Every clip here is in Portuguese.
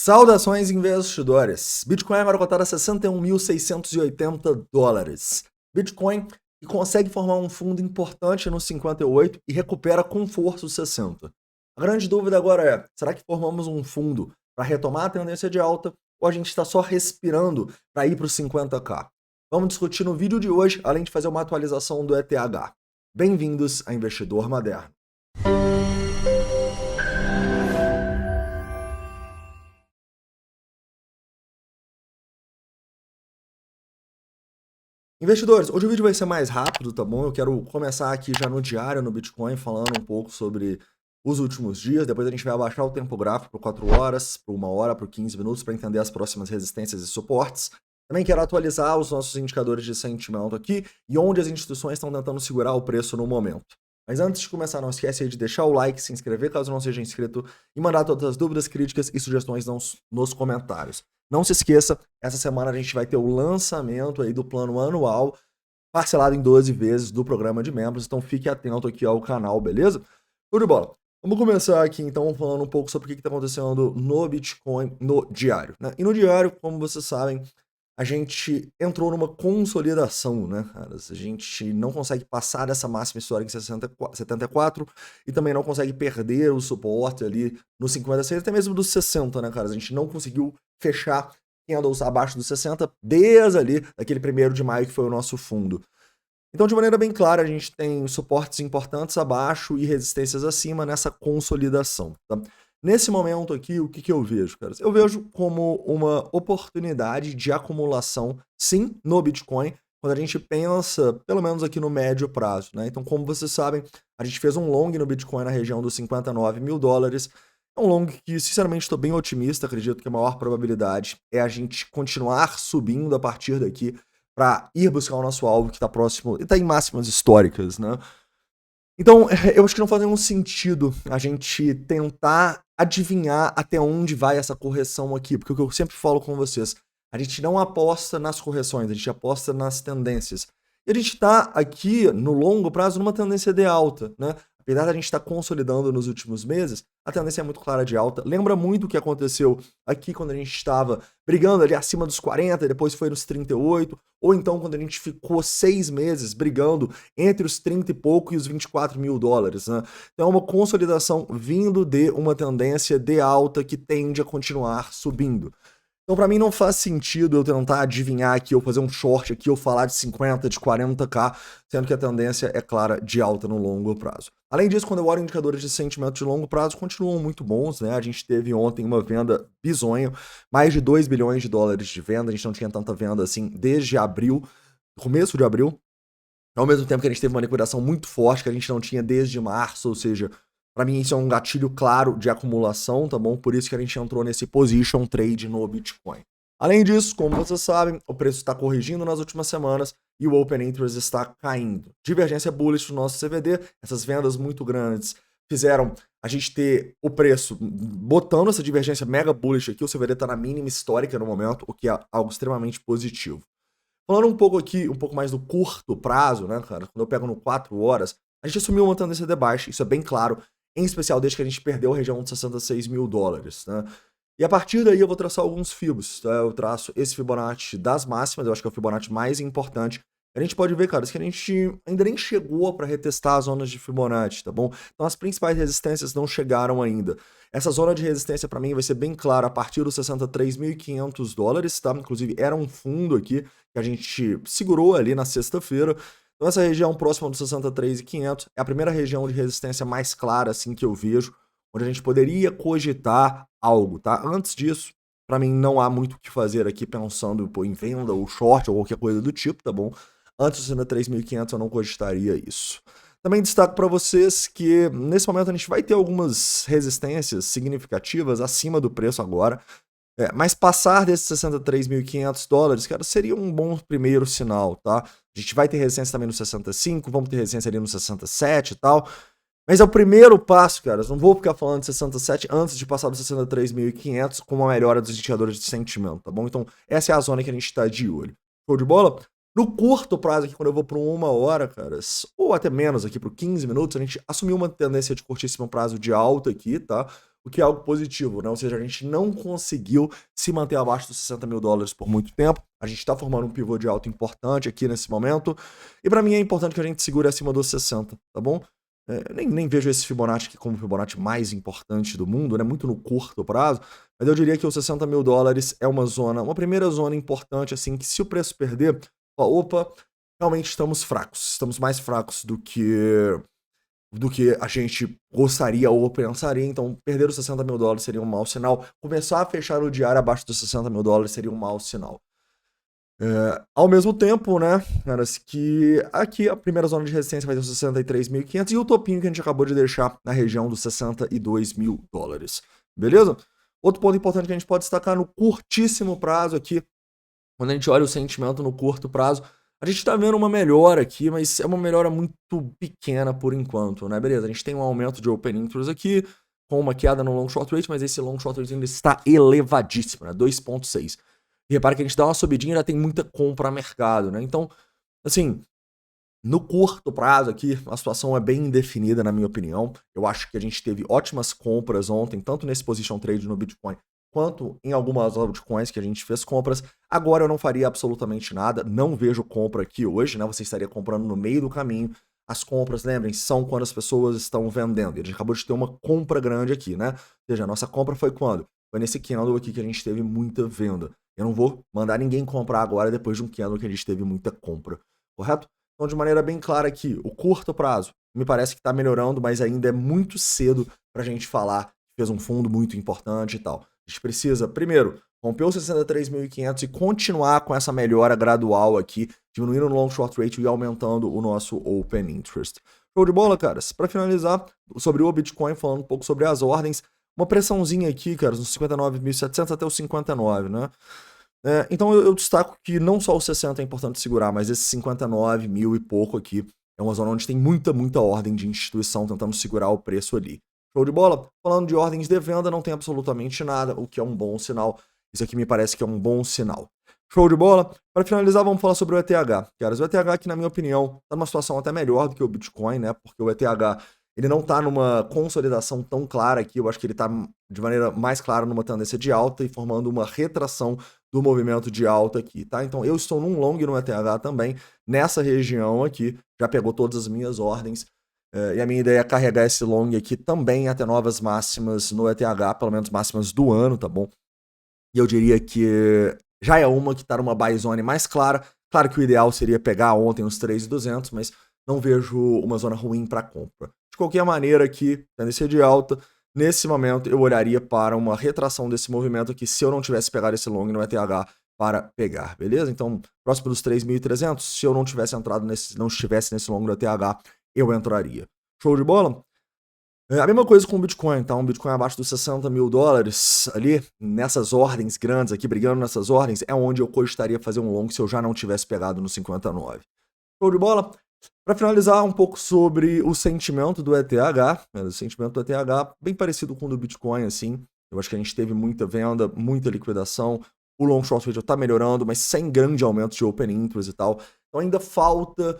Saudações, investidores! Bitcoin agora cotado a $61.680. Bitcoin que consegue formar um fundo importante no 58 e recupera com força o 60. A grande dúvida agora é, será que formamos um fundo para retomar a tendência de alta ou a gente está só respirando para ir para os 50k? Vamos discutir no vídeo de hoje, além de fazer uma atualização do ETH. Bem-vindos a Investidor Moderno. Investidores, hoje o vídeo vai ser mais rápido, tá bom? Eu quero começar aqui já no diário no Bitcoin, falando um pouco sobre os últimos dias. Depois a gente vai abaixar o tempo gráfico para 4 horas, para 1 hora, para 15 minutos, para entender as próximas resistências e suportes. Também quero atualizar os nossos indicadores de sentimento aqui e onde as instituições estão tentando segurar o preço no momento. Mas antes de começar, não esquece aí de deixar o like, se inscrever caso não seja inscrito e mandar todas as dúvidas, críticas e sugestões nos comentários. Não se esqueça, essa semana a gente vai ter o lançamento aí do plano anual, parcelado em 12 vezes do programa de membros, então fique atento aqui ao canal, beleza? Tudo de bola. Vamos começar aqui então falando um pouco sobre o que está acontecendo no Bitcoin no diário, né? E no diário, como vocês sabem, a gente entrou numa consolidação, né, caras? A gente não consegue passar dessa máxima histórica em 74 e também não consegue perder o suporte ali no 56, até mesmo dos 60, né, caras? A gente não conseguiu fechar candles abaixo dos 60 desde ali, daquele 1º de maio que foi o nosso fundo. Então, de maneira bem clara, a gente tem suportes importantes abaixo e resistências acima nessa consolidação, tá? Nesse momento aqui, o que eu vejo, cara? Eu vejo como uma oportunidade de acumulação, sim, no Bitcoin, quando a gente pensa, pelo menos aqui no médio prazo, né? Então, como vocês sabem, a gente fez um long no Bitcoin na região dos $59 mil. É um long que, sinceramente, estou bem otimista, acredito que a maior probabilidade é a gente continuar subindo a partir daqui para ir buscar o nosso alvo que está próximo, está em máximas históricas, né? Então, eu acho que não faz nenhum sentido a gente tentar adivinhar até onde vai essa correção aqui, porque o que eu sempre falo com vocês, a gente não aposta nas correções, a gente aposta nas tendências. E a gente está aqui, no longo prazo, numa tendência de alta, né? Apesar da gente estar consolidando nos últimos meses, a tendência é muito clara de alta. Lembra muito o que aconteceu aqui quando a gente estava brigando ali acima dos 40, e depois foi nos 38, ou então quando a gente ficou 6 meses brigando entre os 30 e pouco e os $24 mil, né? Então é uma consolidação vindo de uma tendência de alta que tende a continuar subindo. Então, para mim, não faz sentido eu tentar adivinhar aqui, ou fazer um short aqui, ou falar de 50, de 40k, sendo que a tendência é clara de alta no longo prazo. Além disso, quando eu olho indicadores de sentimento de longo prazo, continuam muito bons, né? A gente teve ontem uma venda bizonha, mais de $2 bilhões de venda, a gente não tinha tanta venda assim desde abril, começo de abril, ao mesmo tempo que a gente teve uma liquidação muito forte que a gente não tinha desde março, ou seja, para mim isso é um gatilho claro de acumulação, tá bom? Por isso que a gente entrou nesse position trade no Bitcoin. Além disso, como vocês sabem, o preço está corrigindo nas últimas semanas e o Open Interest está caindo. Divergência bullish no nosso CVD, essas vendas muito grandes fizeram a gente ter o preço botando essa divergência mega bullish aqui, o CVD está na mínima histórica no momento, o que é algo extremamente positivo. Falando um pouco aqui, um pouco mais do curto prazo, né, cara? Quando eu pego no 4 horas, a gente assumiu uma tendência de baixa, isso é bem claro, em especial desde que a gente perdeu a região de $66 mil, né? E a partir daí eu vou traçar alguns fibos, tá? Eu traço esse Fibonacci das máximas, eu acho que é o Fibonacci mais importante. A gente pode ver, cara, que a gente ainda nem chegou para retestar as zonas de Fibonacci, tá bom? Então as principais resistências não chegaram ainda. Essa zona de resistência para mim vai ser bem clara a partir dos $63.500, tá? Inclusive era um fundo aqui que a gente segurou ali na sexta-feira. Então essa região próxima dos 63.500 é a primeira região de resistência mais clara assim que eu vejo, onde a gente poderia cogitar algo, tá? Antes disso, para mim não há muito o que fazer aqui pensando em venda ou short ou qualquer coisa do tipo, tá bom? Antes dos 63.500 eu não cogitaria isso. Também destaco para vocês que nesse momento a gente vai ter algumas resistências significativas acima do preço agora. Mas passar desses $63.500, cara, seria um bom primeiro sinal, tá? A gente vai ter resistência também no 65, vamos ter resistência ali no 67 e tal. Mas é o primeiro passo, cara. Eu não vou ficar falando de 67 antes de passar dos 63.500 com uma melhora dos indicadores de sentimento, tá bom? Então, essa é a zona que a gente tá de olho. Show de bola? No curto prazo aqui, quando eu vou para 1 hora, cara, ou até menos aqui, por 15 minutos, a gente assumiu uma tendência de curtíssimo prazo de alta aqui, tá? o que é algo positivo, né? Ou seja, a gente não conseguiu se manter abaixo dos 60 mil dólares por muito tempo. A gente está formando um pivô de alta importante aqui nesse momento. E para mim é importante que a gente segure acima dos 60, tá bom? Nem vejo esse Fibonacci aqui como o Fibonacci mais importante do mundo, né? Muito no curto prazo. Mas eu diria que os 60 mil dólares é uma primeira zona importante, assim, que se o preço perder, opa, realmente estamos fracos. Estamos mais fracos do que a gente gostaria ou pensaria. Então, perder os 60 mil dólares seria um mau sinal. Começar a fechar o diário abaixo dos 60 mil dólares seria um mau sinal. Ao mesmo tempo, né, caras, que aqui a primeira zona de resistência vai ter os 63.500 e o topinho que a gente acabou de deixar na região dos 62 mil dólares. Beleza? Outro ponto importante que a gente pode destacar no curtíssimo prazo aqui, quando a gente olha o sentimento no curto prazo, a gente tá vendo uma melhora aqui, mas é uma melhora muito pequena por enquanto, né? Beleza, a gente tem um aumento de open interest aqui, com uma queda no long short rate, mas esse long short rate ainda está elevadíssimo, né? 2,6. E repara que a gente dá uma subidinha e ainda tem muita compra a mercado, né? Então, assim, no curto prazo aqui, a situação é bem indefinida, na minha opinião. Eu acho que a gente teve ótimas compras ontem, tanto nesse position trade no Bitcoin, quanto em algumas altcoins que a gente fez compras. Agora eu não faria absolutamente nada, não vejo compra aqui hoje, né? Você estaria comprando no meio do caminho. As compras, lembrem, são quando as pessoas estão vendendo. E a gente acabou de ter uma compra grande aqui, né? Ou seja, a nossa compra foi quando? Foi nesse candle aqui que a gente teve muita venda. Eu não vou mandar ninguém comprar agora depois de um candle que a gente teve muita compra, correto? Então, de maneira bem clara aqui, o curto prazo me parece que está melhorando, mas ainda é muito cedo para a gente falar que fez um fundo muito importante e tal. A gente precisa, primeiro, romper os 63.500 e continuar com essa melhora gradual aqui, diminuindo o long short rate e aumentando o nosso open interest. Show de bola, caras? Para finalizar, sobre o Bitcoin, falando um pouco sobre as ordens, uma pressãozinha aqui, caras, nos 59.700 até os 59, né? Então eu destaco que não só o 60 é importante segurar, mas esse 59 mil e pouco aqui é uma zona onde tem muita ordem de instituição tentando segurar o preço ali. Show de bola? Falando de ordens de venda, não tem absolutamente nada, o que é um bom sinal. Isso aqui me parece que é um bom sinal. Show de bola? Para finalizar, vamos falar sobre o ETH. Caras, o ETH aqui, na minha opinião, está numa situação até melhor do que o Bitcoin, né? Porque o ETH ele não está numa consolidação tão clara aqui. Eu acho que ele está de maneira mais clara numa tendência de alta e formando uma retração do movimento de alta aqui, tá? Então eu estou num long no ETH também, nessa região aqui, já pegou todas as minhas ordens. E a minha ideia é carregar esse long aqui também até novas máximas no ETH, pelo menos máximas do ano, tá bom? E eu diria que já é uma que está numa buy zone mais clara. Claro que o ideal seria pegar ontem os 3.200, mas não vejo uma zona ruim para compra. De qualquer maneira aqui, tendência de alta, nesse momento eu olharia para uma retração desse movimento aqui se eu não tivesse pegado esse long no ETH para pegar, beleza? Então, próximo dos 3.300, se eu não tivesse entrado não estivesse nesse long do ETH, eu entraria. Show de bola? A mesma coisa com o Bitcoin, tá? Um Bitcoin abaixo dos 60 mil dólares ali, nessas ordens grandes aqui, brigando nessas ordens, é onde eu cogitaria fazer um long se eu já não tivesse pegado no 59. Show de bola? Para finalizar um pouco sobre o sentimento do ETH, o sentimento do ETH bem parecido com o do Bitcoin, assim. Eu acho que a gente teve muita venda, muita liquidação, o long short rate está melhorando, mas sem grande aumento de open interest e tal. Então ainda falta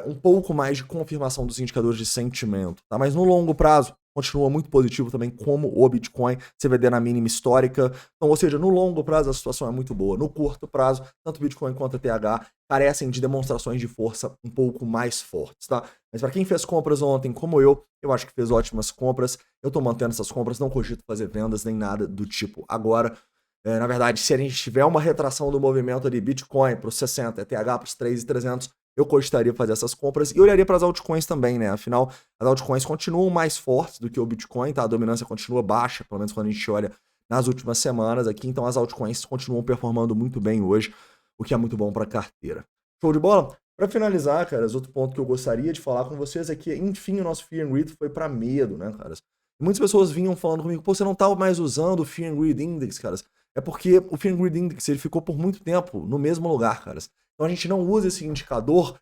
um pouco mais de confirmação dos indicadores de sentimento, tá? Mas no longo prazo, continua muito positivo também, como o Bitcoin, CVD na mínima histórica. Então, ou seja, no longo prazo a situação é muito boa. No curto prazo, tanto o Bitcoin quanto o ETH carecem de demonstrações de força um pouco mais fortes, tá? Mas para quem fez compras ontem, como eu acho que fez ótimas compras. Eu tô mantendo essas compras, não cogito fazer vendas nem nada do tipo. Agora, na verdade, se a gente tiver uma retração do movimento ali, Bitcoin para os 60, ETH para os 3.300, eu cogitaria fazer essas compras e olharia para as altcoins também, né? Afinal, as altcoins continuam mais fortes do que o Bitcoin, tá? A dominância continua baixa, pelo menos quando a gente olha nas últimas semanas aqui. Então, as altcoins continuam performando muito bem hoje, o que é muito bom para a carteira. Show de bola? Para finalizar, caras, outro ponto que eu gostaria de falar com vocês é que, enfim, o nosso Fear and Greed foi para medo, né, caras? Muitas pessoas vinham falando comigo, pô, você não tá mais usando o Fear and Greed Index, caras. É porque o Fear and Greed Index ele ficou por muito tempo no mesmo lugar, caras. Então a gente não usa esse indicador,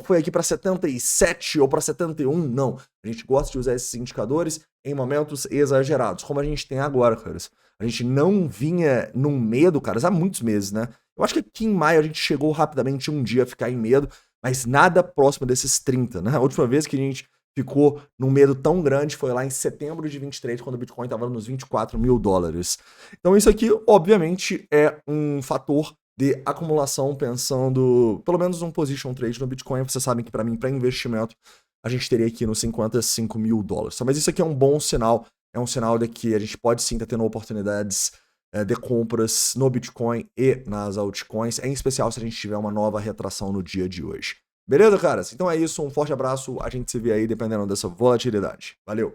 foi aqui para 77 ou para 71, não. A gente gosta de usar esses indicadores em momentos exagerados, como a gente tem agora, caras. A gente não vinha num medo, caras, há muitos meses, né? Eu acho que aqui em maio a gente chegou rapidamente um dia a ficar em medo, mas nada próximo desses 30, né? A última vez que a gente ficou num medo tão grande foi lá em setembro de 23, quando o Bitcoin estava nos $24.000. Então isso aqui, obviamente, é um fator de acumulação, pensando pelo menos um position trade no Bitcoin. Vocês sabem que para mim, para investimento, a gente teria aqui nos $55.000. Mas isso aqui é um bom sinal, é um sinal de que a gente pode sim estar tendo oportunidades de compras no Bitcoin e nas altcoins, em especial se a gente tiver uma nova retração no dia de hoje. Beleza, caras? Então é isso, um forte abraço, a gente se vê aí dependendo dessa volatilidade. Valeu!